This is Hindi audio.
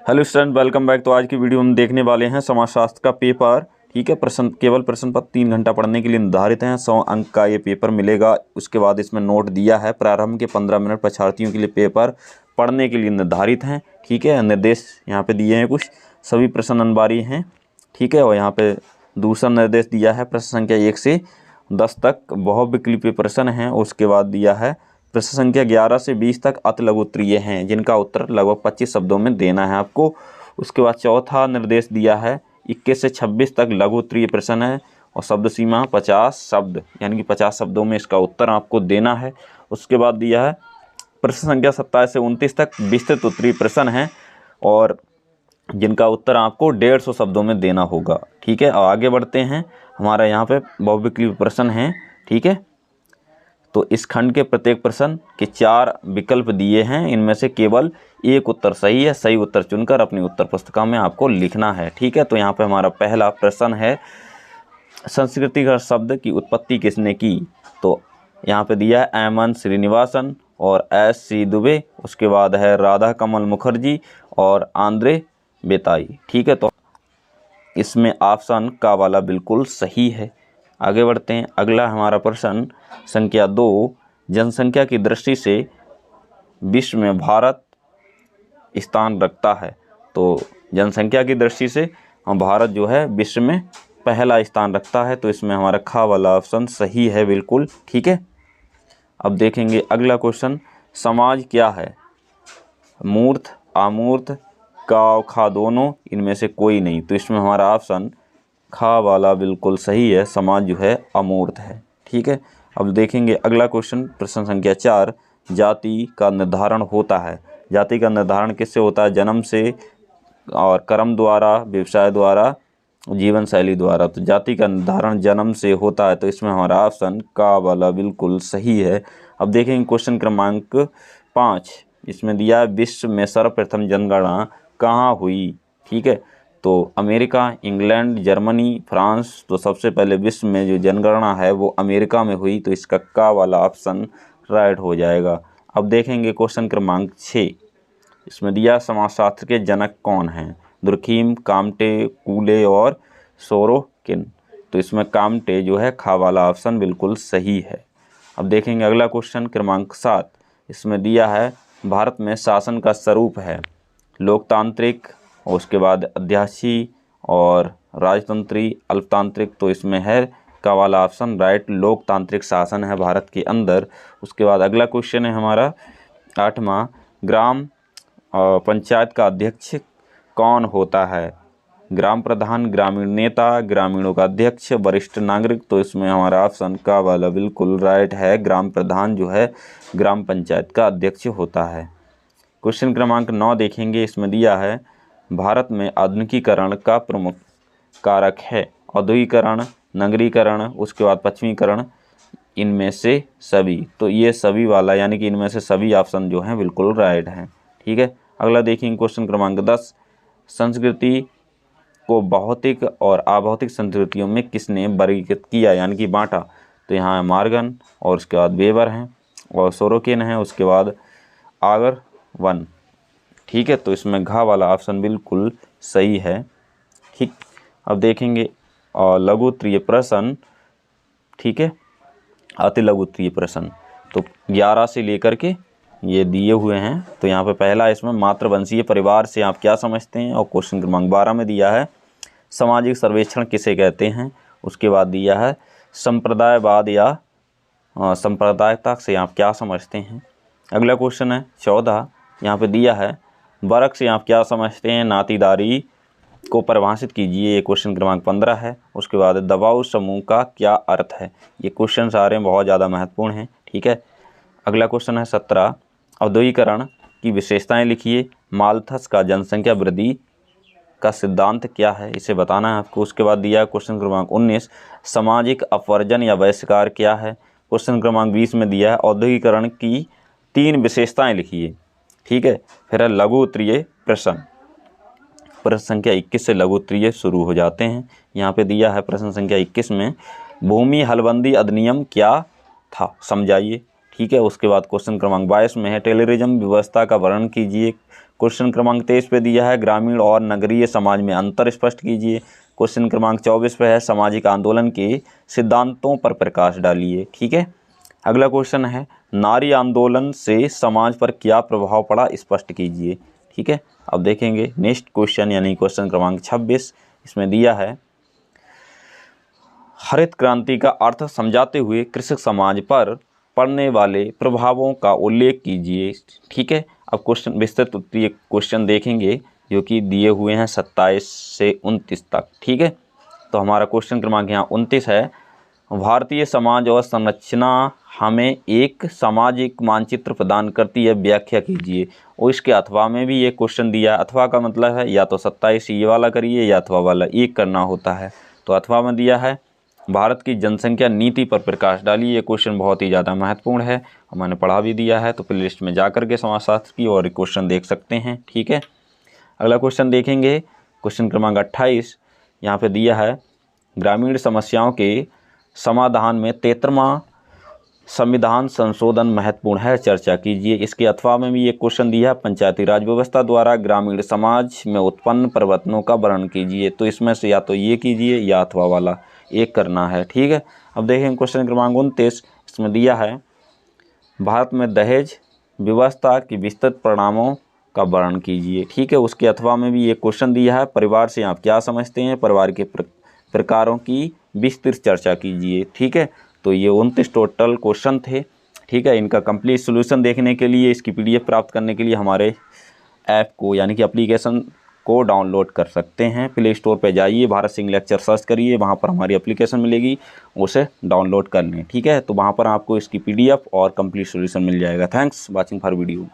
Hello student, welcome back. तो आज की वीडियो हम देखने वाले हैं समाजशास्त्र का पेपर। ठीक है, केवल प्रश्न पत्र 3 घंटा पढ़ने के लिए निर्धारित हैं। 100 अंक का ये पेपर मिलेगा। उसके बाद इसमें नोट दिया है। प्रारंभ के 15 मिनट परीक्षार्थियों के लिए पेपर पढ़ने के लिए निर्धारित हैं। ठीक है, निर्देश यहाँ पे दिए हैं कुछ, सभी प्रश्न अनिवार्य हैं। ठीक है, और यहाँ पे दूसरा निर्देश दिया है प्रश्न संख्या 1 से 10 तक बहुविकल्पीय प्रश्न हैं। उसके बाद दिया है प्रश्न संख्या 11 से 20 तक अति लघु उत्तरीय हैं, जिनका उत्तर लगभग 25 शब्दों में देना है आपको। उसके बाद चौथा निर्देश दिया है 21 से 26 तक लघु उत्तरीय प्रश्न है और शब्द सीमा 50 शब्द, यानी कि 50 शब्दों में इसका उत्तर आपको देना है। उसके बाद दिया है प्रश्न संख्या 27 से 29 तक विस्तृत उत्तरीय प्रश्न है और जिनका उत्तर आपको 150 शब्दों में देना होगा। ठीक है, और आगे बढ़ते हैं। हमारा यहाँ पे बहुविकल्पीय प्रश्न हैं। ठीक है, तो इस खंड के प्रत्येक प्रश्न के 4 विकल्प दिए हैं, इनमें से केवल एक उत्तर सही है। सही उत्तर चुनकर अपनी उत्तर पुस्तिका में आपको लिखना है। ठीक है, तो यहाँ पे हमारा पहला प्रश्न है संस्कृति का शब्द की उत्पत्ति किसने की। तो यहाँ पे दिया है एम एन श्रीनिवासन और एस सी दुबे। उसके बाद है राधा कमल मुखर्जी और आंद्रे बेताई। ठीक है, तो इसमें ऑप्शन का वाला बिल्कुल सही है। आगे बढ़ते हैं। अगला हमारा प्रश्न संख्या 2, जनसंख्या की दृष्टि से विश्व में भारत स्थान रखता है। तो जनसंख्या की दृष्टि से भारत जो है विश्व में पहला स्थान रखता है। तो इसमें हमारा खा वाला ऑप्शन सही है बिल्कुल। ठीक है, अब देखेंगे अगला क्वेश्चन। समाज क्या है? मूर्त, अमूर्त, का खा दोनों, इनमें से कोई नहीं। तो इसमें हमारा ऑप्शन खा वाला बिल्कुल सही है। समाज जो है अमूर्त है। ठीक है, अब देखेंगे अगला क्वेश्चन। प्रश्न संख्या 4, जाति का निर्धारण होता है। जाति का निर्धारण किससे होता है? जन्म से और कर्म द्वारा, व्यवसाय द्वारा, जीवन शैली द्वारा। तो जाति का निर्धारण जन्म से होता है। तो इसमें हमारा ऑप्शन का वाला बिल्कुल सही है। अब देखेंगे क्वेश्चन क्रमांक 5। इसमें दिया है विश्व में सर्वप्रथम जनगणना कहाँ हुई। ठीक है, तो अमेरिका, इंग्लैंड, जर्मनी, फ्रांस। तो सबसे पहले विश्व में जो जनगणना है वो अमेरिका में हुई। तो इसका का वाला ऑप्शन राइट हो जाएगा। अब देखेंगे क्वेश्चन क्रमांक 6। इसमें दिया समाजशास्त्र के जनक कौन हैं? दुर्खीम, काम्टे, कूले और सोरोकिन। तो इसमें काम्टे जो है खा वाला ऑप्शन बिल्कुल सही है। अब देखेंगे अगला क्वेश्चन क्रमांक 7। इसमें दिया है भारत में शासन का स्वरूप है लोकतांत्रिक, और उसके बाद अध्याशी और राजतंत्री, अल्पतांत्रिक। तो इसमें है का वाला ऑप्शन राइट, लोकतांत्रिक शासन है भारत के अंदर। उसके बाद अगला क्वेश्चन है हमारा 8वां। ग्राम पंचायत का अध्यक्ष कौन होता है? ग्राम प्रधान, ग्रामीण नेता, ग्रामीणों का अध्यक्ष, वरिष्ठ नागरिक। तो इसमें हमारा ऑप्शन का वाला बिल्कुल राइट है। ग्राम प्रधान जो है ग्राम पंचायत का अध्यक्ष होता है। क्वेश्चन क्रमांक 9 देखेंगे। इसमें दिया है भारत में आधुनिकीकरण का प्रमुख कारक है। औद्योगिकरण, नगरीकरण, उसके बाद पश्चिमीकरण, इनमें से सभी। तो ये सभी वाला यानी कि इनमें से सभी ऑप्शन जो हैं बिल्कुल राइट हैं। ठीक है, अगला देखेंगे क्वेश्चन क्रमांक 10। संस्कृति को भौतिक और अभौतिक संस्कृतियों में किसने वर्गीकृत किया यानी कि बांटा? तो यहाँ मॉर्गन और उसके बाद वेबर हैं और सोरोकिन है, उसके बाद आगर वन। ठीक है, तो इसमें घा वाला ऑप्शन बिल्कुल सही है। ठीक, अब देखेंगे लघु उत्तरीय प्रश्न। ठीक है, अति लघु उत्तरीय प्रश्न तो 11 से लेकर के ये दिए हुए हैं। तो यहाँ पे पहला इसमें मातृवंशीय परिवार से आप क्या समझते हैं, और क्वेश्चन क्रमांक 12 में दिया है सामाजिक सर्वेक्षण किसे कहते हैं। उसके बाद दिया है संप्रदायवाद या सांप्रदायिकता से आप क्या समझते हैं। अगला क्वेश्चन है 14। यहाँ पे दिया है वर्ग से आप क्या समझते हैं, नातीदारी को परिभाषित कीजिए। ये क्वेश्चन क्रमांक 15 है। उसके बाद दबाव समूह का क्या अर्थ है। ये क्वेश्चन सारे बहुत ज़्यादा महत्वपूर्ण हैं। ठीक है, अगला क्वेश्चन है 17। औद्योगिकरण की विशेषताएं लिखिए। माल्थस का जनसंख्या वृद्धि का सिद्धांत क्या है, इसे बताना है आपको। उसके बाद दिया है क्वेश्चन क्रमांक 19। सामाजिक अपवर्जन या बहिष्कार क्या है। क्वेश्चन क्रमांक 20 में दिया है औद्योगिकरण की 3 विशेषताएं लिखिए। ठीक है, फिर है लघु उत्तरीय प्रश्न। प्रश्न संख्या 21 से लघु उत्तरीय शुरू हो जाते हैं। यहाँ पे दिया है प्रश्न संख्या 21 में भूमि हलबंदी अधिनियम क्या था, समझाइए। ठीक है, उसके बाद क्वेश्चन क्रमांक 22 में है टेररिज्म व्यवस्था का वर्णन कीजिए। क्वेश्चन क्रमांक 23 पे दिया है ग्रामीण और नगरीय समाज में अंतर स्पष्ट कीजिए। क्वेश्चन क्रमांक 24 पे है सामाजिक आंदोलन के सिद्धांतों पर प्रकाश डालिए। ठीक है, अगला क्वेश्चन है नारी आंदोलन से समाज पर क्या प्रभाव पड़ा, स्पष्ट कीजिए। ठीक है, अब देखेंगे नेक्स्ट क्वेश्चन यानी क्वेश्चन क्रमांक 26। इसमें दिया है हरित क्रांति का अर्थ समझाते हुए कृषक समाज पर पड़ने वाले प्रभावों का उल्लेख कीजिए। ठीक है, अब क्वेश्चन विस्तृत उत्तरीय क्वेश्चन देखेंगे जो कि दिए हुए हैं 27 से 29 तक। ठीक है, तो हमारा क्वेश्चन क्रमांक यहाँ 29 है भारतीय समाज और संरचना हमें एक सामाजिक मानचित्र प्रदान करती है, व्याख्या कीजिए। और इसके अथवा में भी ये क्वेश्चन दिया, अथवा का मतलब है या तो 27 ये वाला करिए या अथवा वाला एक करना होता है। तो अथवा में दिया है भारत की जनसंख्या नीति पर प्रकाश डालिए। ये क्वेश्चन बहुत ही ज़्यादा महत्वपूर्ण है और मैंने पढ़ा भी दिया है, तो प्लेलिस्ट में जा कर के समाजशास्त्र की और क्वेश्चन देख सकते हैं। ठीक है, अगला क्वेश्चन देखेंगे क्वेश्चन क्रमांक 28। यहाँ पे दिया है ग्रामीण समस्याओं के समाधान में 73वां संविधान संशोधन महत्वपूर्ण है, चर्चा कीजिए। इसके अथवा में भी एक क्वेश्चन दिया है पंचायती राज व्यवस्था द्वारा ग्रामीण समाज में उत्पन्न परिवर्तनों का वर्णन कीजिए। तो इसमें से या तो ये कीजिए या अथवा वाला एक करना है। ठीक है, अब देखें क्वेश्चन क्रमांक 29। इसमें दिया है भारत में दहेज व्यवस्था की विस्तृत परिणामों का वर्णन कीजिए। ठीक है, उसके अथवा में भी एक क्वेश्चन दिया है परिवार से आप क्या समझते हैं, परिवार के प्रकारों की विस्तृत चर्चा कीजिए। ठीक है, तो ये 29 टोटल क्वेश्चन थे। ठीक है, इनका कंप्लीट सॉल्यूशन देखने के लिए, इसकी PDF प्राप्त करने के लिए हमारे ऐप को यानी कि एप्लीकेशन को डाउनलोड कर सकते हैं। प्ले स्टोर पे जाइए, भारत सिंह लेक्चर सर्च करिए, वहाँ पर हमारी एप्लीकेशन मिलेगी, उसे डाउनलोड कर लें। ठीक है, तो वहाँ पर आपको इसकी PDF और कंप्लीट सॉल्यूशन मिल जाएगा। Thanks watching for video.